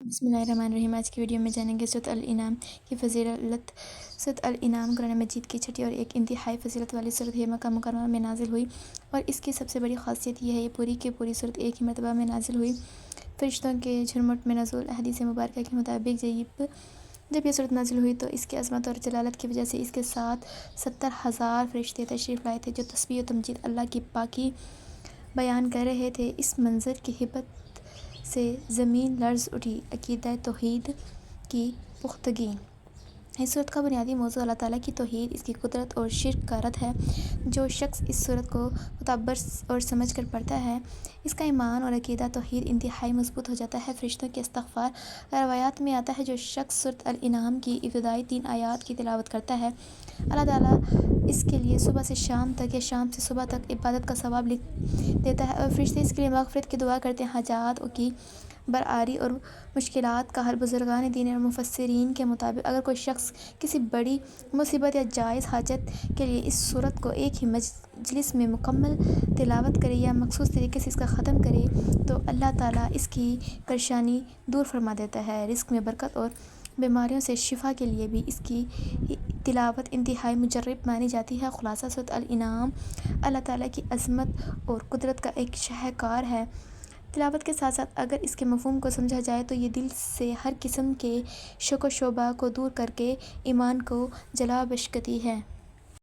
بسم اللہ الرحمن الرحیم۔ آج کی ویڈیو میں جانیں گے سورۃ الانعام کی فضیلت۔ سورۃ الانعام قرآن مجید کی چھٹی اور ایک انتہائی فضیلت والی سورت ہے۔ مکہ مکرمہ میں نازل ہوئی اور اس کی سب سے بڑی خاصیت یہ ہے یہ پوری کی پوری سورت ایک ہی مرتبہ میں نازل ہوئی۔ فرشتوں کے جھرمٹ میں نزول۔ حدیث مبارکہ کے مطابق جب یہ سورت نازل ہوئی تو اس کی عظمت اور جلالت کی وجہ سے اس کے ساتھ 70,000 فرشتے تشریف لائے تھے جو تسبیح و تمجید اللہ کی پاکی بیان کر رہے تھے۔ اس منظر کی ہیبت سے زمین لرز اٹھی۔ عقیدہ توحید کی پختگی۔ اس سورت کا بنیادی موضوع اللہ تعالیٰ کی توحید، اس کی قدرت اور شرک کا رد ہے۔ جو شخص اس سورت کو متدبر اور سمجھ کر پڑھتا ہے، اس کا ایمان اور عقیدہ توحید انتہائی مضبوط ہو جاتا ہے۔ فرشتوں کے استغفار۔ روایات میں آتا ہے جو شخص سورت الانعام کی ابتدائی 3 آیات کی تلاوت کرتا ہے، اللہ تعالیٰ اس کے لیے صبح سے شام تک یا شام سے صبح تک عبادت کا ثواب لکھ دیتا ہے، اور فرشتے اس کے لیے مغفرت کی دعا کرتے ہیں۔ حاجات کی برآری اور مشکلات کا حل۔ بزرگان دین اور مفسرین کے مطابق اگر کوئی شخص کسی بڑی مصیبت یا جائز حاجت کے لیے اس سورت کو ایک ہی مجلس میں مکمل تلاوت کرے یا مخصوص طریقے سے اس کا ختم کرے تو اللہ تعالیٰ اس کی پریشانی دور فرما دیتا ہے۔ رزق میں برکت اور بیماریوں سے شفا کے لیے بھی اس کی تلاوت انتہائی مجرب مانی جاتی ہے۔ خلاصہ سورۃ الانعام اللہ تعالیٰ کی عظمت اور قدرت کا ایک شاہکار ہے۔ تلاوت کے ساتھ ساتھ اگر اس کے مفہوم کو سمجھا جائے تو یہ دل سے ہر قسم کے شک و شبہ کو دور کر کے ایمان کو جلا بخشتی ہے۔